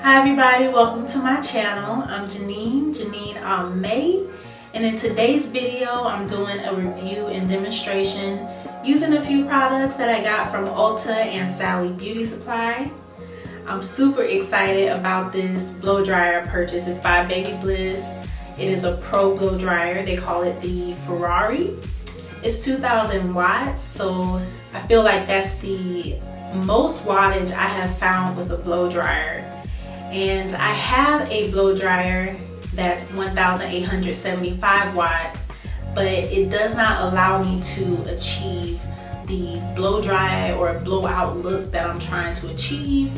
Hi everybody, welcome to my channel. I'm Janine Amei, and in today's video I'm doing a review and demonstration using a few products that I got from Ulta and Sally Beauty Supply. I'm super excited about this blow dryer purchase. It's by BaByliss. It is a pro blow dryer. They call it the Ferrari. It's 2000 watts, so I feel like that's the most wattage I have found with a blow dryer. And I have a blow dryer that's 1875 watts, but it does not allow me to achieve the blow dry or blowout look that I'm trying to achieve.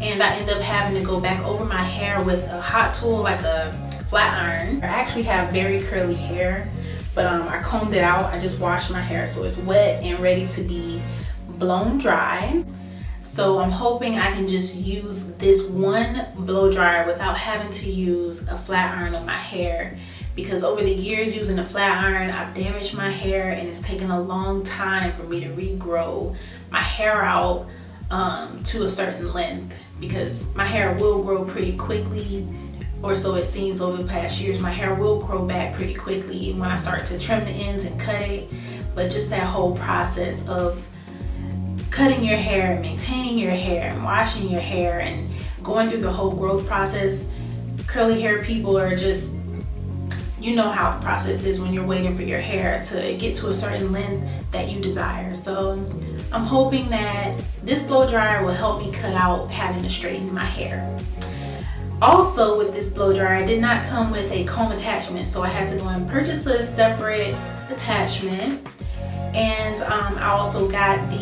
And I end up having to go back over my hair with a hot tool like a flat iron. I actually have very curly hair, but I combed it out. I just washed my hair so it's wet and ready to be blown dry. So I'm hoping I can just use this one blow dryer without having to use a flat iron on my hair, because over the years using a flat iron I've damaged my hair and it's taken a long time for me to regrow my hair out to a certain length, because my hair will grow pretty quickly, or so it seems. Over the past years my hair will grow back pretty quickly when I start to trim the ends and cut it. But just that whole process of cutting your hair and maintaining your hair and washing your hair and going through the whole growth process, curly hair people are just, you know how the process is when you're waiting for your hair to get to a certain length that you desire. So I'm hoping that this blow dryer will help me cut out having to straighten my hair. Also, with this blow dryer, it did not come with a comb attachment, so I had to go and purchase a separate attachment. And I also got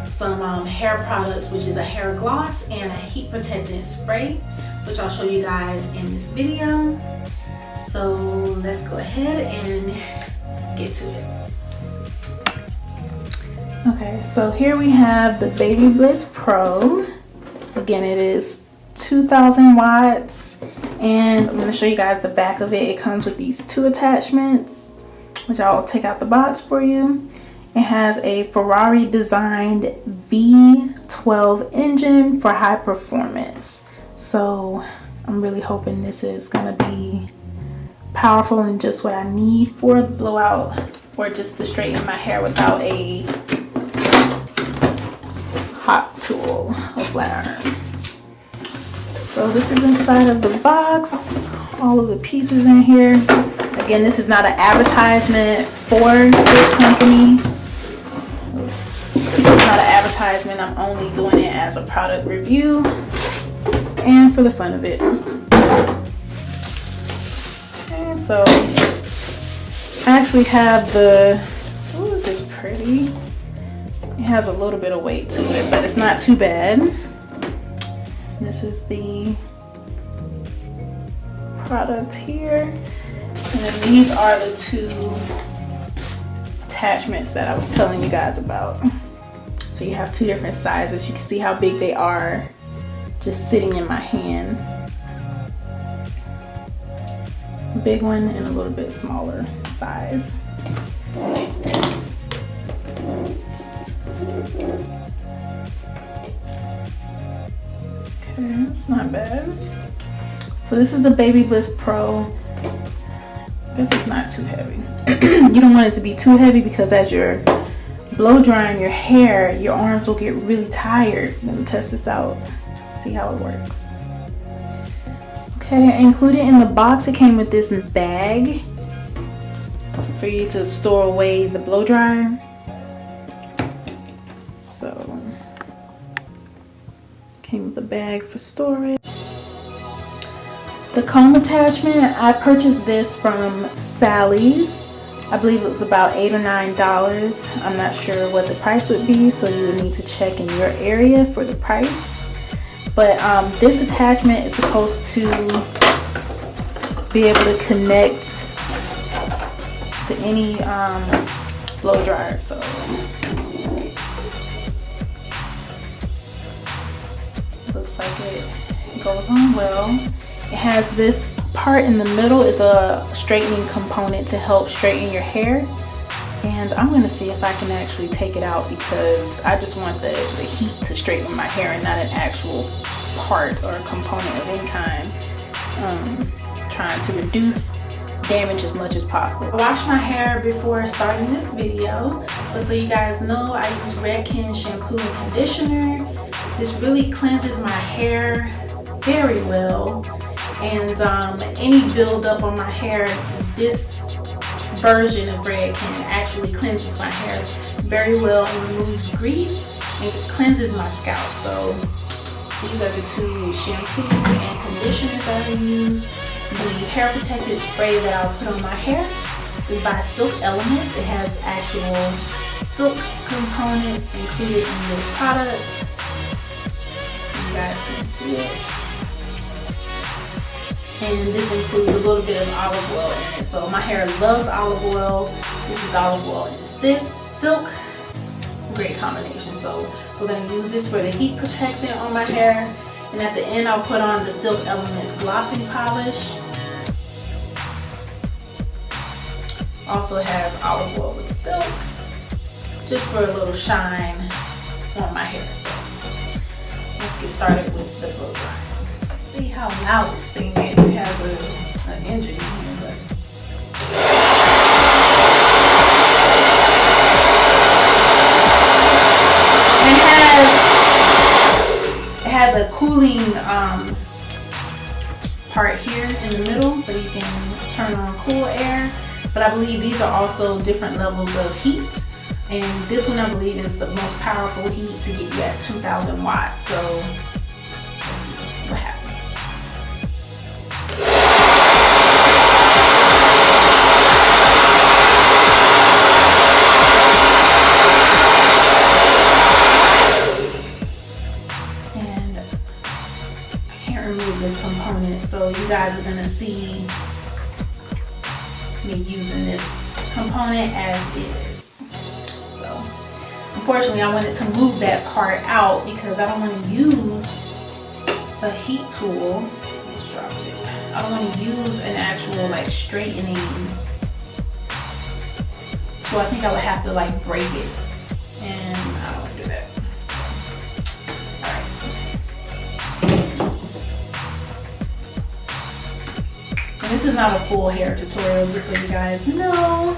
some hair products, which is a hair gloss and a heat protectant spray, which I'll show you guys in this video. So let's go ahead and get to it. Okay, so here we have the BaByliss Pro. Again, it is 2000 watts, and I'm going to show you guys the back of it. It comes with these two attachments, which I'll take out the box for you. It has a Ferrari designed V12 engine for high performance. So I'm really hoping this is gonna be powerful and just what I need for the blowout, or just to straighten my hair without a hot tool or flat iron. So this is inside of the box, all of the pieces in here. Again, this is not an advertisement for this company. It's not an advertisement. I'm only doing it as a product review and for the fun of it. And so I actually have the, oh, this is pretty. It has a little bit of weight to it, but it's not too bad. This is the product here, and then these are the two attachments that I was telling you guys about. So you have two different sizes. You can see how big they are just sitting in my hand. A big one and a little bit smaller size. Okay, it's not bad. So this is the BaByliss Pro. I guess it's not too heavy. You don't want it to be too heavy, because as you're blow drying your hair, your arms will get really tired. Let me test this out, see how it works. Okay, included in the box, it came with this bag for you to store away the blow dryer. So came with a bag for storage. The comb attachment, I purchased this from Sally's. I believe it was about $8 or $9. I'm not sure what the price would be, so you would need to check in your area for the price. But this attachment is supposed to be able to connect to any blow dryer. So looks like it goes on well. It has this part in the middle, is a straightening component to help straighten your hair. And I'm going to see if I can actually take it out, because I just want the heat to straighten my hair and not an actual part or a component of any kind. Trying to reduce damage as much as possible. I washed my hair before starting this video, but so you guys know, I use Redken shampoo and conditioner. This really cleanses my hair very well, and any buildup on my hair, this version of Redken actually cleanses my hair very well and removes grease and cleanses my scalp. So these are the two shampoo and conditioners that I use. The hair protective spray that I'll put on my hair is by Silk Elements. It has actual silk components included in this product. So you guys can see it. And this includes a little bit of olive oil in it. So my hair loves olive oil. This is olive oil and silk. Great combination. So we're going to use this for the heat protectant on my hair. And at the end, I'll put on the Silk Elements glossing polish. Also has olive oil with silk, just for a little shine on my hair. So let's get started with the blow dry. See how loud this thing is. It has an engine in here, but it has a cooling part here in the middle, so you can turn on cool air. But I believe these are also different levels of heat, and this one I believe is the most powerful heat to get you at 2,000 watts. So let's see what happens. And I can't remove this component, so you guys are gonna see me using this component as is. So unfortunately, I wanted to move that part out because I don't want to use a heat tool. Let's drop it. I don't want to use an actual like straightening tool. I think I would have to like break it, and I don't want to do that. This is not a full hair tutorial, just so you guys know.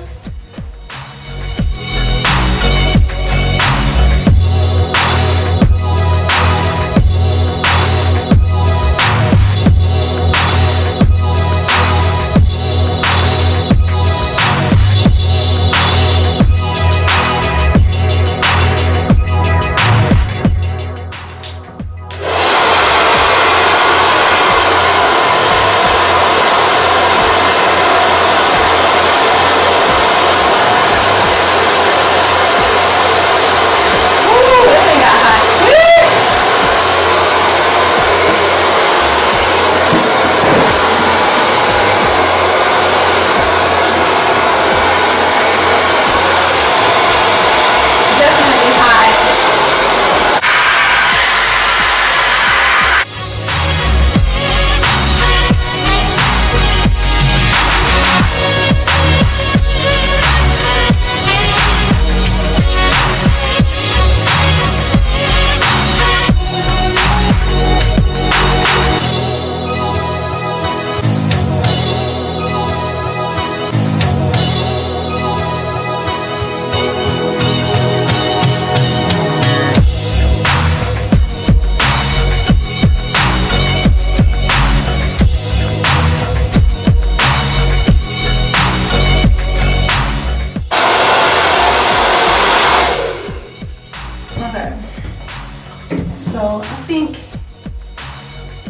So I think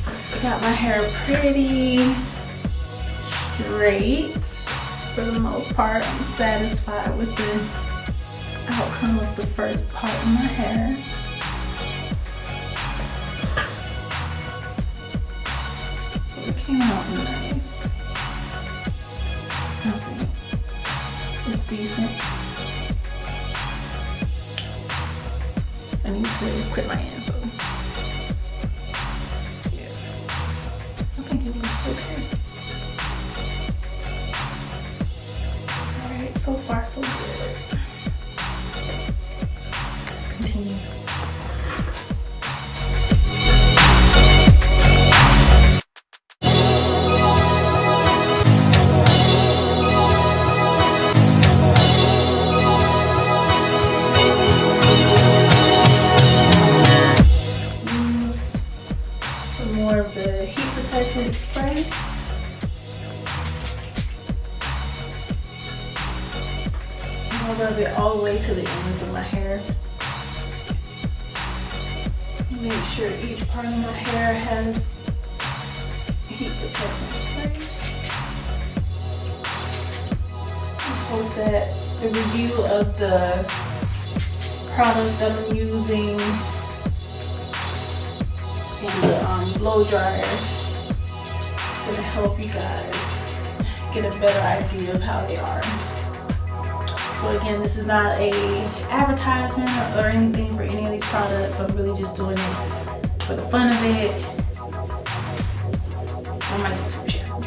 I got my hair pretty straight for the most part. I'm satisfied with the outcome of the first part of my hair. So it came out nice. I think it's decent. I need to quit my hands though. Yeah. I think it looks okay. Alright, so far so good. Let's continue. some more of the heat protectant spray. I'll rub it all the way to the ends of my hair. Make sure each part of my hair has heat protectant spray. I hope that the review of the product that I'm using and the blow dryer is going to help you guys get a better idea of how they are. So again, this is not a advertisement or anything for any of these products. I'm really just doing it for the fun of it on my YouTube channel.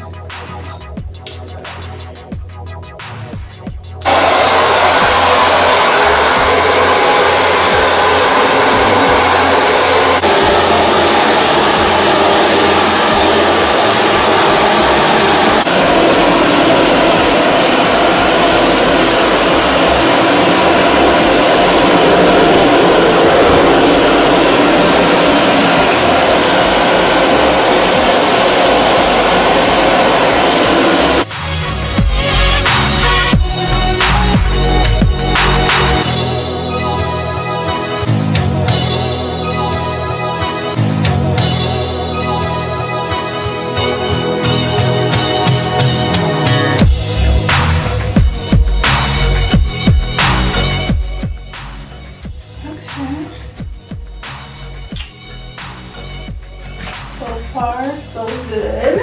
So good.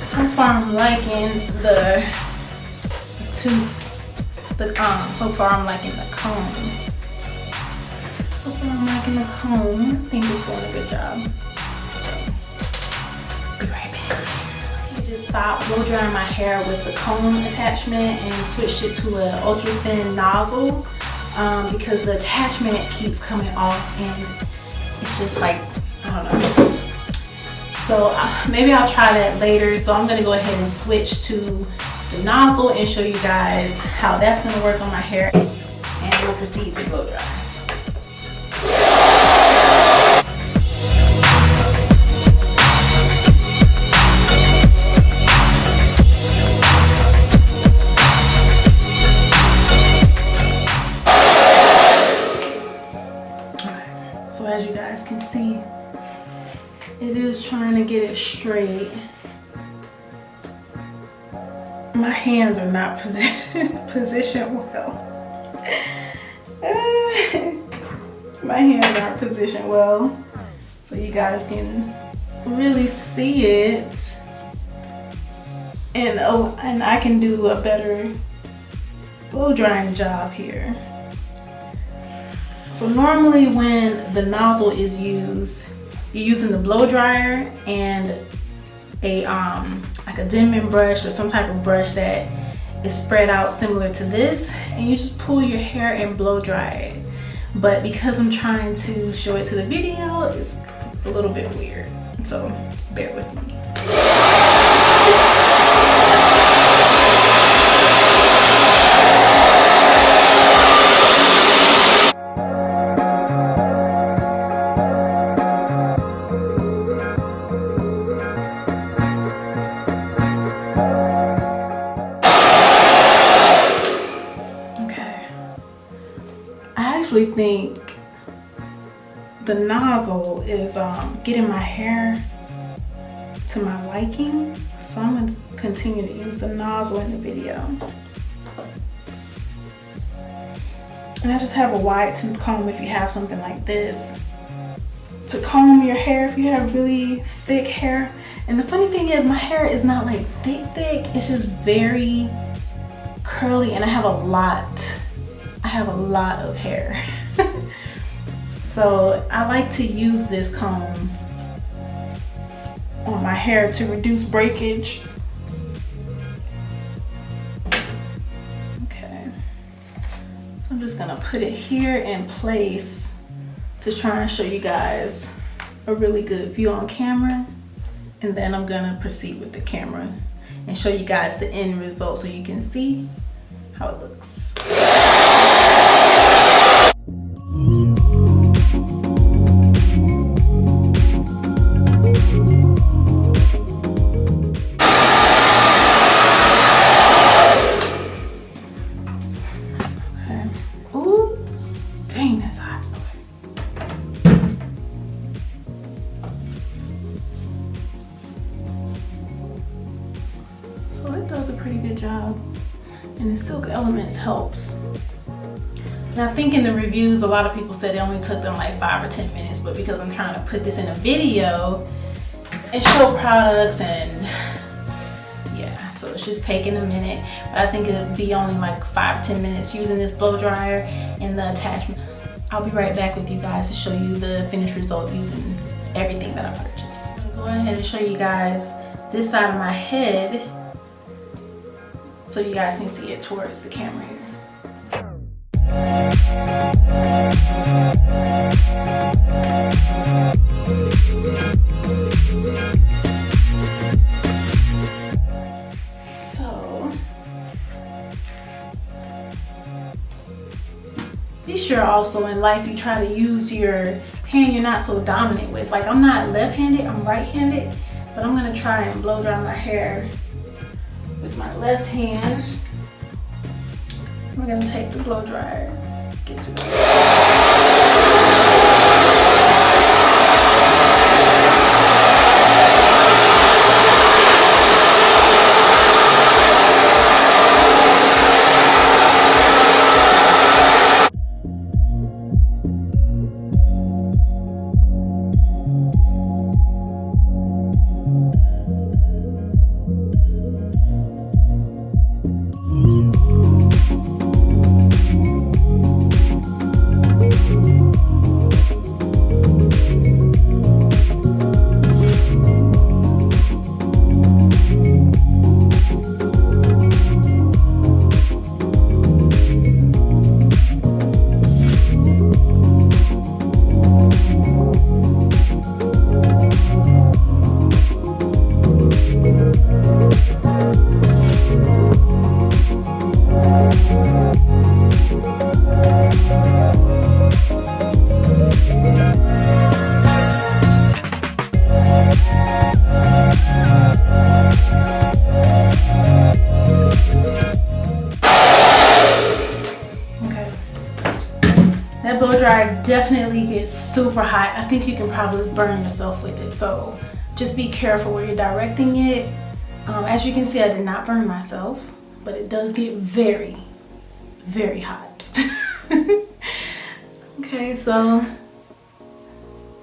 So far I'm liking the so far I'm liking the comb. So far I'm liking the comb. I think it's doing a good job. So, be right back. I just stopped blow drying my hair with the comb attachment and switched it to an ultra thin nozzle because the attachment keeps coming off and it's just like, I don't know. So maybe I'll try that later. So I'm gonna go ahead and switch to the nozzle and show you guys how that's gonna work on my hair, and we'll proceed to blow dry. Okay, so as you guys can see, it is trying to get it straight. My hands are not positioned well. My hands aren't positioned well, so you guys can really see it, and I can do a better blow drying job here. So normally when the nozzle is used, you're using the blow dryer and a like a Denman brush or some type of brush that is spread out similar to this, and you just pull your hair and blow dry it. But because I'm trying to show it to the video, it's a little bit weird, so bear with me. I think the nozzle is getting my hair to my liking, so I'm going to continue to use the nozzle in the video. And I just have a wide tooth comb if you have something like this to comb your hair if you have really thick hair. And the funny thing is, my hair is not like thick, it's just very curly, and I have a lot of hair. So I like to use this comb on my hair to reduce breakage. Okay, so I'm just gonna put it here in place to try and show you guys a really good view on camera, and then I'm gonna proceed with the camera and show you guys the end result so you can see how it looks. good job. And the Silk Elements helps. And I think in the reviews, a lot of people said it only took them like 5 or 10 minutes, but because I'm trying to put this in a video and show products and yeah, so it's just taking a minute. But I think it'll be only like 5 or 10 minutes using this blow dryer and the attachment. I'll be right back with you guys to show you the finished result using everything that I purchased. So go ahead and show you guys this side of my head so you guys can see it towards the camera here. So be sure also in life you try to use your hand you're not so dominant with. Like I'm not left-handed, I'm right-handed, but I'm gonna try and blow dry my hair with my left hand. We're gonna take the blow dryer, get to definitely gets super hot. I think you can probably burn yourself with it, so just be careful where you're directing it. As you can see, I did not burn myself, but it does get very, very hot. Okay, so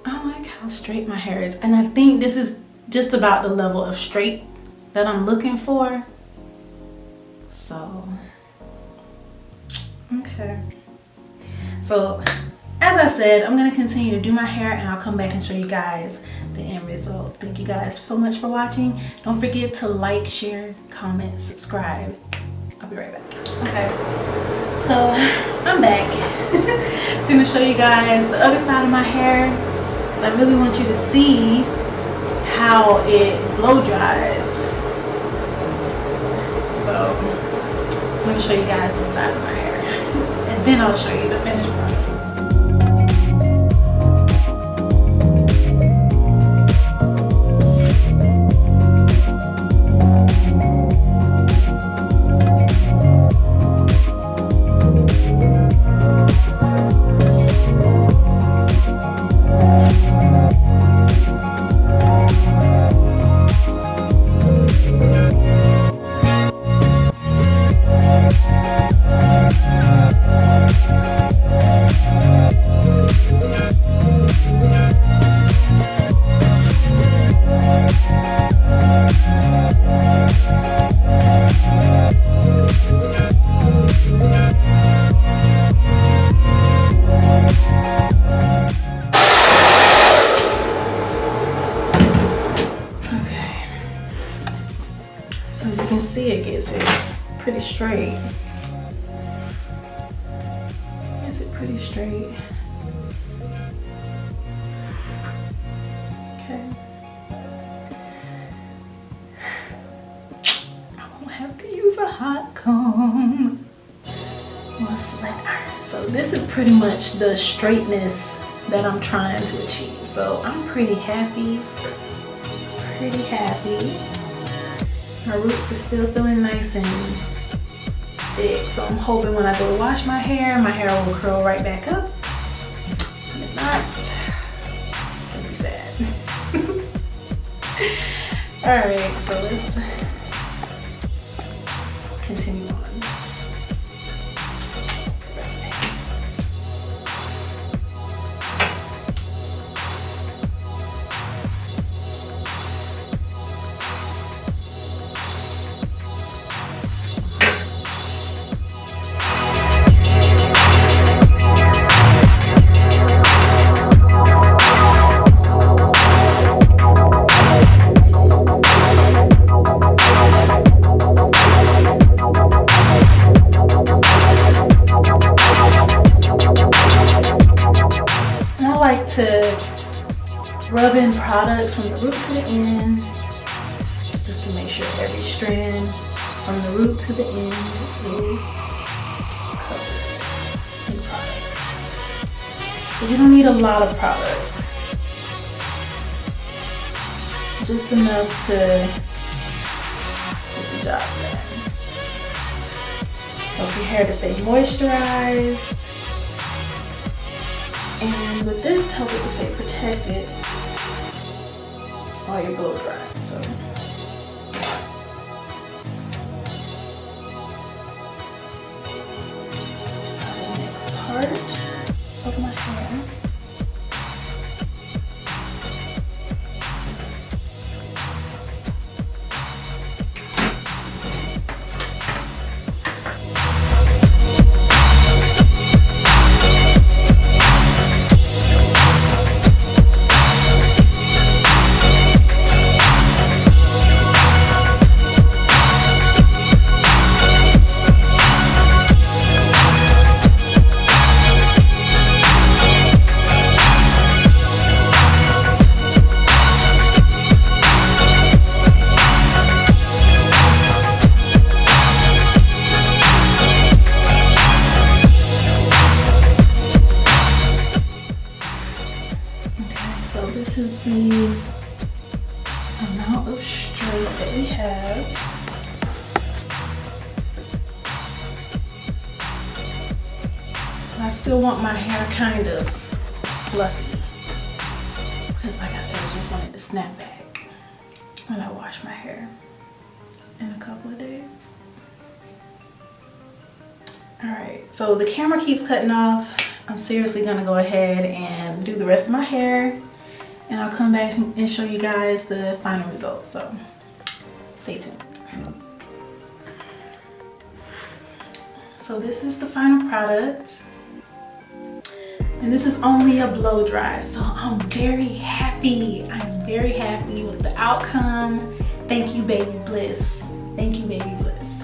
I like how straight my hair is, and I think this is just about the level of straight that I'm looking for. So okay, so as I said, I'm going to continue to do my hair and I'll come back and show you guys the end result. Thank you guys so much for watching. Don't forget to like, share, comment, subscribe. I'll be right back. Okay, so I'm back. I'm going to show you guys the other side of my hair because I really want you to see how it blow dries. So I'm going to show you guys the side of my hair and then I'll show you the finished product. So you can see it gets it pretty straight. Gets it pretty straight. Okay. I won't have to use a hot comb or a flat iron. So this is pretty much the straightness that I'm trying to achieve. So I'm pretty happy. My roots are still feeling nice and thick, so I'm hoping when I go wash my hair will curl right back up. And if not, it's gonna be sad. Alright, so let's continue on. To rub in products from the root to the end, just to make sure every strand from the root to the end is covered in product. But you don't need a lot of product, just enough to get the job done. Help your hair to stay moisturized. And with this, help it to stay protected while you're blow drying. So the next part of my hair. This is the amount of straight that we have. So I still want my hair kind of fluffy because, like I said, I just wanted to snap back when I wash my hair in a couple of days. Alright, so the camera keeps cutting off. I'm seriously gonna go ahead and do the rest of my hair, and I'll come back and show you guys the final results, so stay tuned. So this is the final product, and this is only a blow dry, so I'm very happy. I'm very happy with the outcome. Thank you, BaByliss. Thank you, BaByliss.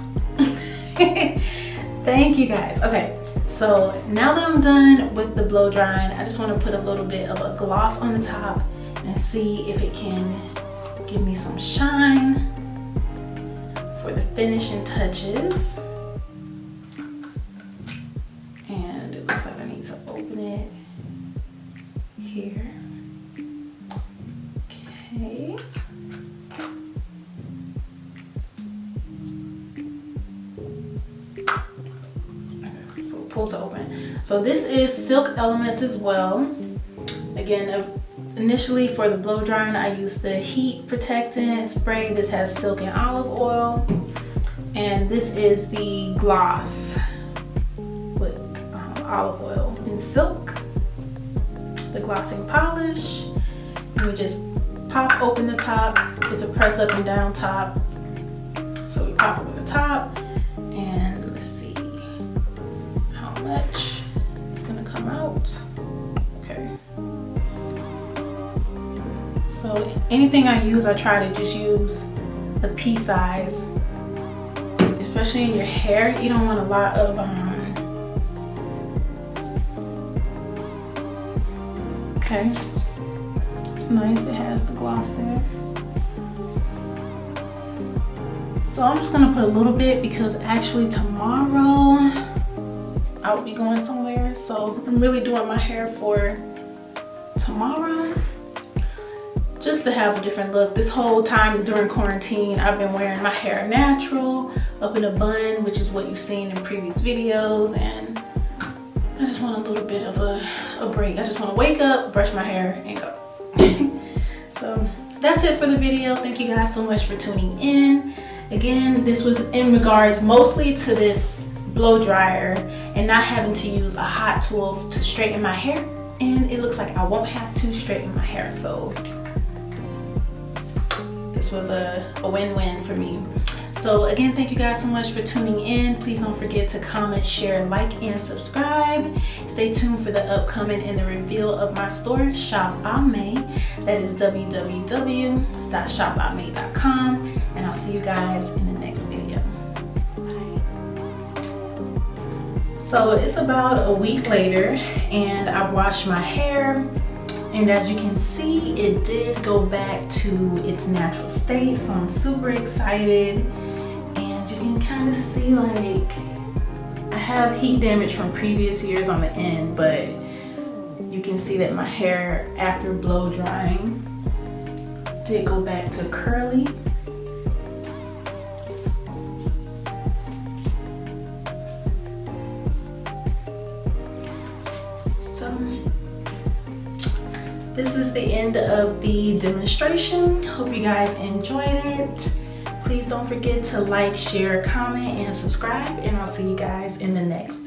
Thank you guys. Okay, so now that I'm done with the blow drying, I just want to put a little bit of a gloss on the top and see if it can give me some shine for the finishing touches. And it looks like I need to open it here. Okay. So pull to open. So this is Silk Elements as well. Again, initially for the blow drying, I used the heat protectant spray. This has silk and olive oil. And this is the gloss with olive oil and silk. The glossing polish. And we just pop open the top. It's a press up and down top. So we pop open the top, and let's see how much is gonna come out. Okay. So anything I use, I try to just use a pea size, especially in your hair. You don't want a lot of okay. It's nice, it has the gloss there. So I'm just gonna put a little bit because actually tomorrow I will be going somewhere. So I'm really doing my hair for tomorrow, just to have a different look. This whole time during quarantine, I've been wearing my hair natural, up in a bun, which is what you've seen in previous videos, and I just want a little bit of a break. I just want to wake up, brush my hair, and go. So that's it for the video. Thank you guys so much for tuning in. Again, this was in regards mostly to this blow dryer and not having to use a hot tool to straighten my hair. And it looks like I won't have to straighten my hair, so this was a win-win for me. So again, thank you guys so much for tuning in. Please don't forget to comment, share, like, and subscribe. Stay tuned for the upcoming and the reveal of my store, Shop Amei. That is www.shopamei.com. And I'll see you guys in the next video. Bye. So it's about a week later and I've washed my hair. And as you can see, it did go back to its natural state. So I'm super excited. And you can kind of see like I have heat damage from previous years on the end, but you can see that my hair after blow drying did go back to curly. So this is the end of the demonstration. Hope you guys enjoyed it. Please don't forget to like, share, comment, and subscribe, and I'll see you guys in the next